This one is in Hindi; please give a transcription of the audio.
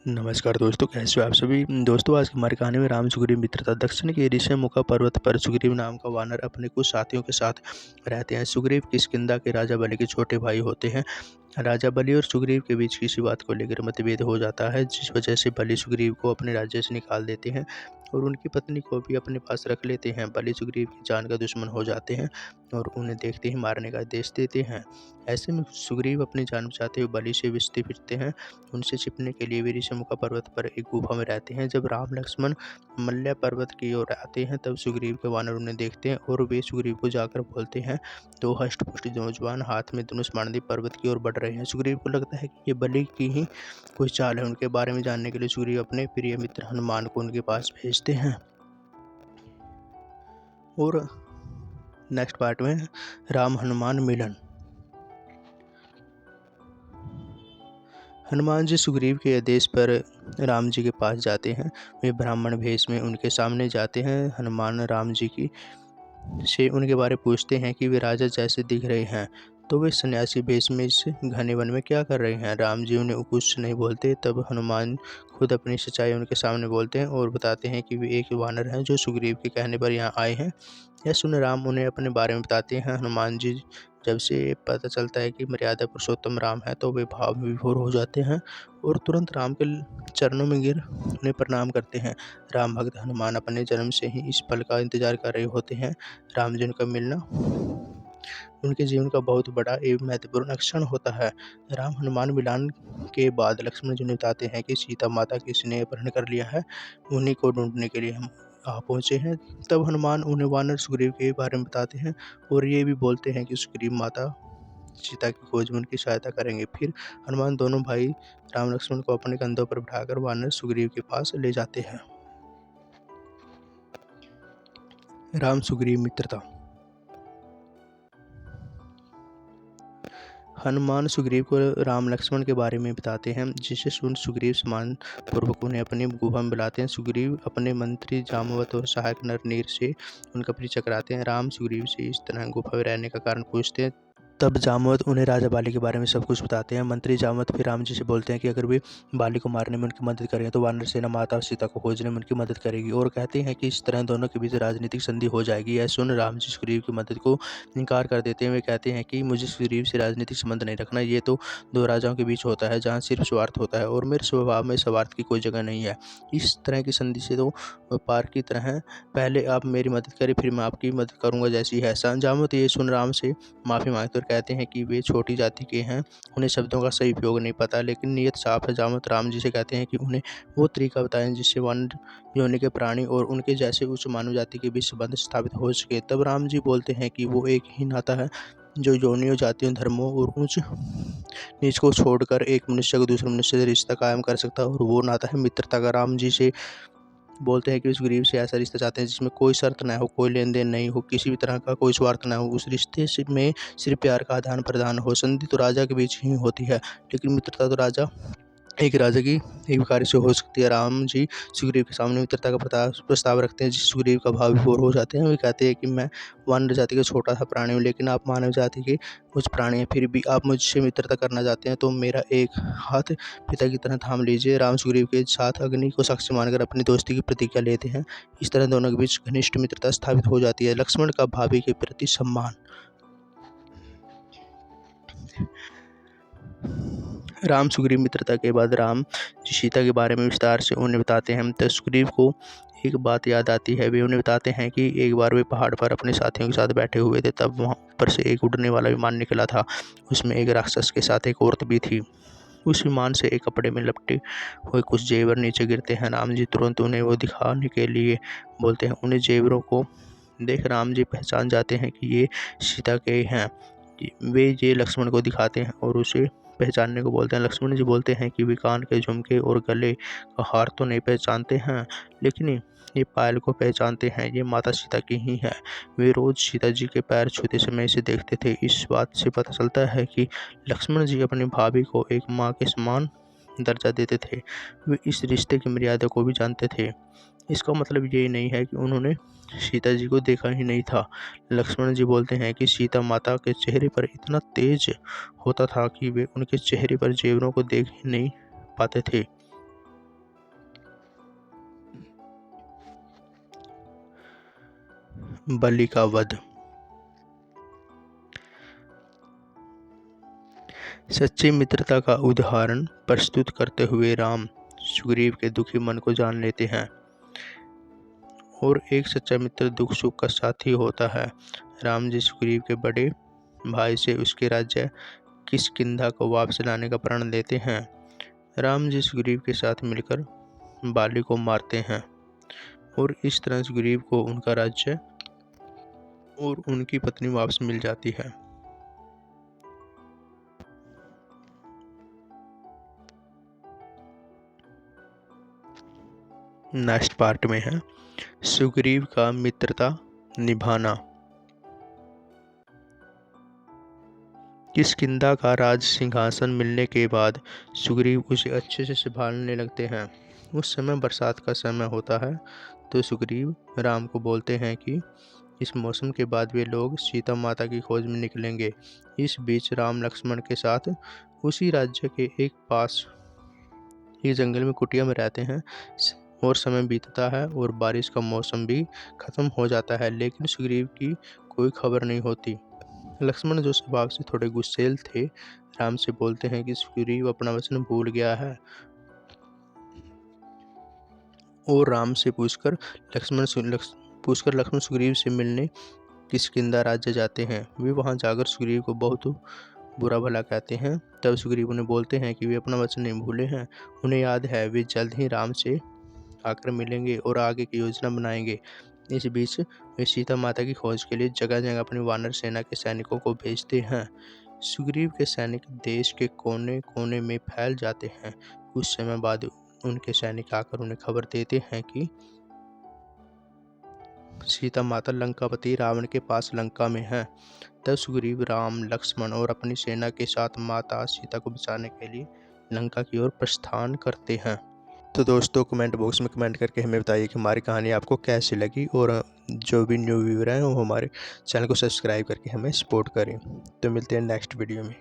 नमस्कार दोस्तों, कैसे हो आप सभी। दोस्तों, आज की हमारी कहानी में राम सुग्रीव मित्रता। दक्षिण के ऋषिमुखा पर्वत पर सुग्रीव नाम का वानर अपने कुछ साथियों के साथ रहते हैं। सुग्रीव किष्किंधा के राजा बलि के छोटे भाई होते हैं। राजा बलि और सुग्रीव के बीच किसी बात को लेकर मतभेद हो जाता है, जिस वजह से बलि सुग्रीव को अपने राज्य से निकाल देते हैं और उनकी पत्नी को भी अपने पास रख लेते हैं। बलि सुग्रीव की जान का दुश्मन हो जाते हैं और उन्हें देखते ही मारने का आदेश देते हैं। ऐसे में सुग्रीव अपनी जान बचाते हुए बलि से बचते फिरते हैं। उनसे छिपने के लिए वे ऋषिमुखा पर्वत पर एक गुफा में रहते हैं। जब राम लक्ष्मण मल्ल्या पर्वत की ओर आते हैं, तब सुग्रीव के वानर उन्हें देखते हैं और वे सुग्रीव को जाकर बोलते हैं। दो हष्ट-पुष्ट नौजवान हाथ में धनुष बांधे पर्वत की ओर बढ़ रहे हैं। सुग्रीव को लगता है कि ये बलि की ही कोई चाल है। उनके बारे में जानने के लिए सुग्रीव अपने प्रिय मित्र हनुमान को उनके पास भेजते हैं। और नेक्स्ट पार्ट में राम हनुमान मिलन। हनुमान जी सुग्रीव के आदेश पर राम जी के पास जाते हैं। वे ब्राह्मण भेष में उनके सामने जाते हैं। हनुमान राम जी की से उनके बारे में पूछते हैं कि वे राजा जैसे दिख रहे हैं, तो वे सन्यासी भेष में इस घने वन में क्या कर रहे हैं। राम जी उन्हें कुछ नहीं बोलते। तब हनुमान खुद अपनी सच्चाई उनके सामने बोलते हैं और बताते हैं कि वे एक वानर हैं जो सुग्रीव के कहने पर यहाँ आए हैं। यह सुन राम उन्हें अपने बारे में बताते हैं। हनुमान जी जब से पता चलता है कि मर्यादा पुरुषोत्तम राम है, तो वे भाव विभोर हो जाते हैं और तुरंत राम के चरणों में गिर उन्हें प्रणाम करते हैं। राम भक्त हनुमान अपने जन्म से ही इस पल का इंतजार कर रहे होते हैं। राम जी का मिलना उनके जीवन का बहुत बड़ा एवं महत्वपूर्ण क्षण होता है। राम हनुमान मिलन के बाद लक्ष्मण जी ने बताते हैं कि सीता माता किसी ने अपहरण कर लिया है। उन्हीं को ढूंढने के लिए हम आ पहुँचे हैं। तब हनुमान उन्हें वानर सुग्रीव के बारे में बताते हैं और ये भी बोलते हैं कि सुग्रीव माता सीता की खोज में उनकी सहायता करेंगे। फिर हनुमान दोनों भाई राम लक्ष्मण को अपने कंधों पर बिठाकर वानर सुग्रीव के पास ले जाते हैं। राम सुग्रीव मित्रता। हनुमान सुग्रीव को राम लक्ष्मण के बारे में बताते हैं, जिसे सुन सुग्रीव सम्मान पूर्वक उन्हें अपनी गुफा में बुलाते हैं। सुग्रीव अपने मंत्री जामवत और सहायक नरनीर से उनका परिचय कराते हैं। राम सुग्रीव से इस तरह गुफा में रहने का कारण पूछते हैं। तब जामवत उन्हें राजा बाली के बारे में सब कुछ बताते हैं। मंत्री जामवत फिर राम जी से बोलते हैं कि अगर वे बाली को मारने में उनकी मदद करेंगे, तो वानर सेना माता सीता को खोजने में उनकी मदद करेगी, और कहते हैं कि इस तरह दोनों के बीच राजनीतिक संधि हो जाएगी। यह सुन राम जी सुग्रीव की मदद को इनकार कर देते हैं। वे कहते हैं कि मुझे सुग्रीव से राजनीतिक संबंध नहीं रखना। ये तो दो राजाओं के बीच होता है, जहाँ सिर्फ स्वार्थ होता है, और मेरे स्वभाव में स्वार्थ की कोई जगह नहीं है। इस तरह की संधि से तो व्यापार की तरह है। पहले आप मेरी मदद करें, फिर मैं आपकी मदद करूंगा, जैसी है। जामवत ये सुन राम से माफ़ी मांगते और कहते हैं कि वे छोटी जाति के हैं, उन्हें शब्दों का सही उपयोग नहीं पता, लेकिन नीयत साफ है। जामवत राम जी से कहते हैं कि उन्हें वो तरीका बताएं जिससे वन्य योनि के प्राणी और उनके जैसे उच्च मानव जाति के बीच संबंध स्थापित हो सके। तब राम जी बोलते हैं कि वो एक ही नाता है जो योनियों, जातियों, धर्मों और ऊंच नीच को छोड़कर एक मनुष्य को दूसरे मनुष्य से रिश्ता कायम कर सकता है, और वो नाता है मित्रता का। राम जी से बोलते हैं कि उस गरीब से ऐसा रिश्ता चाहते हैं जिसमें कोई शर्त ना हो, कोई लेन देन नहीं हो, किसी भी तरह का कोई स्वार्थ ना हो। उस रिश्ते में सिर्फ प्यार का आदान प्रदान हो। संधि तो राजा के बीच ही होती है, लेकिन मित्रता तो राजा की एक भिखारी से हो सकती है। राम जी सुग्रीव के सामने मित्रता का प्रस्ताव रखते हैं, जिस सुग्रीव का भाव विभोर हो जाते हैं। वे कहते हैं कि मैं वानर जाति का छोटा सा प्राणी हूँ, लेकिन आप मानव जाति के कुछ प्राणी हैं, फिर भी आप मुझसे मित्रता करना चाहते हैं, तो मेरा एक हाथ पिता की तरह थाम लीजिए। राम सुग्रीव के साथ अग्नि को साक्षी मानकर अपनी दोस्ती की प्रतिज्ञा लेते हैं। इस तरह दोनों के बीच घनिष्ठ मित्रता स्थापित हो जाती है। लक्ष्मण का भाभी के प्रति सम्मान। राम सुग्रीव मित्रता के बाद राम जी सीता के बारे में विस्तार से उन्हें बताते हैं। तो सुग्रीव को एक बात याद आती है। वे उन्हें बताते हैं कि एक बार वे पहाड़ पर अपने साथियों के साथ बैठे हुए थे, तब वहाँ पर से एक उड़ने वाला विमान निकला था। उसमें एक राक्षस के साथ एक औरत भी थी। उस विमान से एक कपड़े में लपटे हुए कुछ जेवर नीचे गिरते हैं। राम जी तुरंत उन्हें वो दिखाने के लिए बोलते हैं। उन्हें जेवरों को देख राम जी पहचान जाते हैं कि ये सीता के हैं। वे ये लक्ष्मण को दिखाते हैं और उसे पहचानने को बोलते हैं। लक्ष्मण जी बोलते हैं कि वे कान के झुमके और गले का हार तो नहीं पहचानते हैं, लेकिन ये पायल को पहचानते हैं। ये माता सीता की ही है। वे रोज सीता जी के पैर छूते समय इसे देखते थे। इस बात से पता चलता है कि लक्ष्मण जी अपनी भाभी को एक माँ के समान दर्जा देते थे। वे इस रिश्ते की मर्यादा को भी जानते थे। इसका मतलब ये नहीं है कि उन्होंने सीता जी को देखा ही नहीं था। लक्ष्मण जी बोलते हैं कि सीता माता के चेहरे पर इतना तेज होता था कि वे उनके चेहरे पर जेवरों को देख ही नहीं पाते थे। बलि का वध। सच्ची मित्रता का उदाहरण प्रस्तुत करते हुए राम सुग्रीव के दुखी मन को जान लेते हैं और एक सच्चा मित्र दुख सुख का साथी होता है। राम जी सुग्रीव के बड़े भाई से उसके राज्य किष्किंधा को वापस लाने का प्रण लेते हैं। राम जी सुग्रीव के साथ मिलकर बाली को मारते हैं और इस तरह सुग्रीव को उनका राज्य और उनकी पत्नी वापस मिल जाती है। नेक्स्ट पार्ट में है सुग्रीव का मित्रता निभाना। किष्किंधा का राज सिंहासन मिलने के बाद सुग्रीव उसे अच्छे से संभालने लगते हैं। उस समय बरसात का समय होता है तो सुग्रीव राम को बोलते हैं कि इस मौसम के बाद वे लोग सीता माता की खोज में निकलेंगे। इस बीच राम लक्ष्मण के साथ उसी राज्य के एक पास ही जंगल में कुटिया में रहते हैं और समय बीतता है और बारिश का मौसम भी खत्म हो जाता है, लेकिन सुग्रीव की कोई खबर नहीं होती। लक्ष्मण जो स्वभाव से थोड़े गुस्सैल थे, राम से बोलते हैं कि सुग्रीव अपना वचन भूल गया है और राम से पूछकर लक्ष्मण सुग्रीव से मिलने किष्किंधा राज्य जाते हैं। वे वहां जाकर सुग्रीव को बहुत बुरा भला कहते हैं। तब सुग्रीव उन्हें बोलते हैं कि वे अपना वचन नहीं भूले हैं, उन्हें याद है वे जल्द ही राम से आकर मिलेंगे और आगे की योजना बनाएंगे। इस बीच वे सीता माता की खोज के लिए जगह जगह अपनी वानर सेना के सैनिकों को भेजते हैं। सुग्रीव के सैनिक देश के कोने कोने में फैल जाते हैं। कुछ समय बाद उनके सैनिक आकर उन्हें खबर देते हैं कि सीता माता लंकापति रावण के पास लंका में है। तब सुग्रीव राम लक्ष्मण और अपनी सेना के साथ माता सीता को बचाने के लिए लंका की ओर प्रस्थान करते हैं। तो दोस्तों कमेंट बॉक्स में कमेंट करके हमें बताइए कि हमारी कहानी आपको कैसी लगी और जो भी न्यू व्यूअर हैं वो हमारे चैनल को सब्सक्राइब करके हमें सपोर्ट करें। तो मिलते हैं नेक्स्ट वीडियो में।